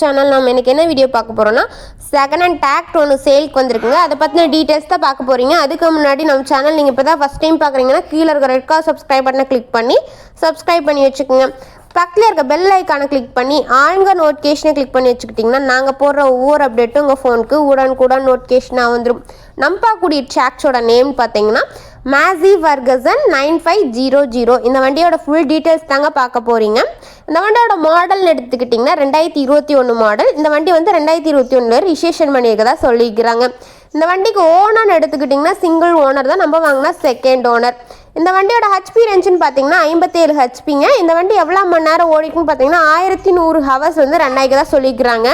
Channel நம்ம இன்னைக்கு என்ன வீடியோ பார்க்க போறோம்னா செகண்ட் ஹேண்ட் டிராக்டர் ஒன்று சேல்க்கு வந்திருக்குங்க. அதை பற்றின டீட்டெயில்ஸ் தான் பார்க்க போறீங்க. அதுக்கு முன்னாடி நம்ம சேனல் நீங்கள் இப்போ தான் ஃபஸ்ட் டைம் பார்க்குறீங்கன்னா கீழே இருக்க ரெட் கலர் சப்ஸ்கிரைப் பட்டனை கிளிக் பண்ணி சப்ஸ்கிரைப் பண்ணி வச்சுக்கோங்க. பக்கத்தில் இருக்க பெல் ஐக்கானை கிளிக் பண்ணி ஆளுங்க நோட்டிஃபிகேஷனை கிளிக் பண்ணி வச்சுக்கிட்டிங்கன்னா நாங்கள் போடுற ஒவ்வொரு அப்டேட்டும் உங்கள் ஃபோனுக்கு உடனுக்குடன் நோட்டிஃபிகேஷனாக வந்துடும். நம்ம பார்க்கக்கூடிய டிராக்டரோட நேம் பார்த்தீங்கன்னா மேசி ஃபர்கசன் 9500. இந்த வண்டியோட ஃபுல் டீட்டெயில்ஸ் தாங்க பார்க்க போகிறீங்க. இந்த வண்டியோட மாடல்னு எடுத்துக்கிட்டிங்கன்னா 2021 மாடல். இந்த வண்டி வந்து 2021 ரிஜிஸ்ட்ரேஷன் பண்ணியிருக்கதா சொல்லிக்கிறாங்க. இந்த வண்டிக்கு ஓனர்னு எடுத்துக்கிட்டிங்கன்னா சிங்கிள் ஓனர் தான், நம்ம வாங்கினா செகண்ட் ஓனர். இந்த வண்டியோட ஹெச்பி ரேஞ்சுன்னு பார்த்தீங்கன்னா 57 ஹெச்பிங்க. இந்த வண்டி எவ்வளோ மணி நேரம் ஓடிக்குன்னு பார்த்தீங்கன்னா 1100 ஹவர்ஸ் வந்து ரன் ஆகிக்கதா சொல்லிக்கிறாங்க.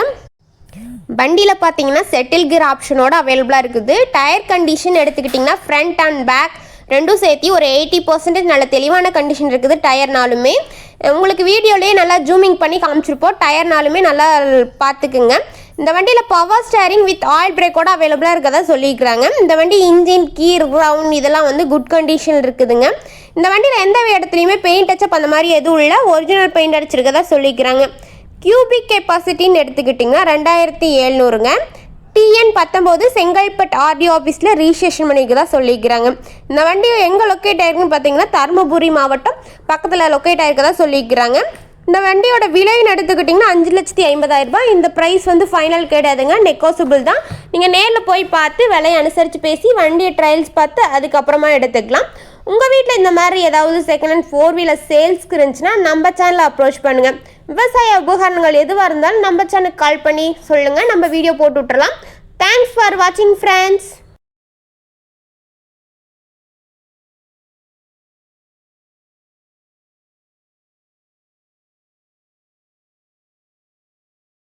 வண்டியில் பார்த்தீங்கன்னா செட்டில் கியர் ஆப்ஷனோட அவைலபிளாக இருக்குது. டயர் கண்டிஷன் எடுத்துக்கிட்டிங்கன்னா ஃப்ரண்ட் அண்ட் பேக் ரெண்டும் சேர்த்து ஒரு 80% நல்ல தெளிவான கண்டிஷன் இருக்குது. டயர்னாலுமே உங்களுக்கு வீடியோலேயே நல்லா ஜூமிங் பண்ணி காமிச்சிருப்போம். டயர்னாலுமே நல்லா பார்த்துக்குங்க. இந்த வண்டியில் பவர் ஸ்டேரிங் வித் ஆயில் பிரேக்கோட அவைலபிளாக இருக்கதா சொல்லியிருக்கிறாங்க. இந்த வண்டி இன்ஜின் கீர் ரவுண்ட் இதெல்லாம் வந்து குட் கண்டிஷன் இருக்குதுங்க. இந்த வண்டியில் எந்த இடத்துலையுமே பெயிண்ட் டச்சப் அந்த மாதிரி எதுவும் இல்லை, ஒரிஜினல் பெயிண்ட் அடிச்சிருக்கதா சொல்லிக்கிறாங்க. கியூபிக் கெப்பாசிட்டின்னு எடுத்துக்கிட்டிங்கன்னா 2700ங்க. TN 19 செங்கல்பட்டு ஆர்டிஓ ஆஃபீஸில் ரிஜிஸ்ட்ரேஷன் பண்ணிக்கிறதா சொல்லிக்கிறாங்க. இந்த வண்டி எங்கே லொக்கேட் ஆயிருக்குன்னு பார்த்தீங்கன்னா தருமபுரி மாவட்டம் பக்கத்தில் லொக்கேட் ஆயிருக்கதா சொல்லிக்கிறாங்க. இந்த வண்டியோட விலைன்னு எடுத்துக்கிட்டிங்கன்னா 5,50,000 ரூபாய். இந்த ப்ரைஸ் வந்து ஃபைனல் கிடையாதுங்க, நெகோசிபிள் தான். நீங்கள் நேரில் போய் பார்த்து விலையை அனுசரித்து பேசி வண்டியை ட்ரையல்ஸ் பார்த்து அதுக்கப்புறமா எடுத்துக்கலாம். உங்கள் வீட்டில் இந்த மாதிரி ஏதாவது செகண்ட் ஹேண்ட் 4 வீலர் சேல்ஸ்க்கு இருந்துச்சுன்னா நம்ம சேனலை அப்ரோச் பண்ணுங்கள். விவசாய உபகரணங்கள் எதுவாக இருந்தாலும் நம்ம சேனலுக்கு கால் பண்ணி சொல்லுங்கள், நம்ம வீடியோ போட்டு விட்டுறலாம். தேங்க்ஸ் ஃபார் வாட்சிங் ஃப்ரெண்ட்ஸ்.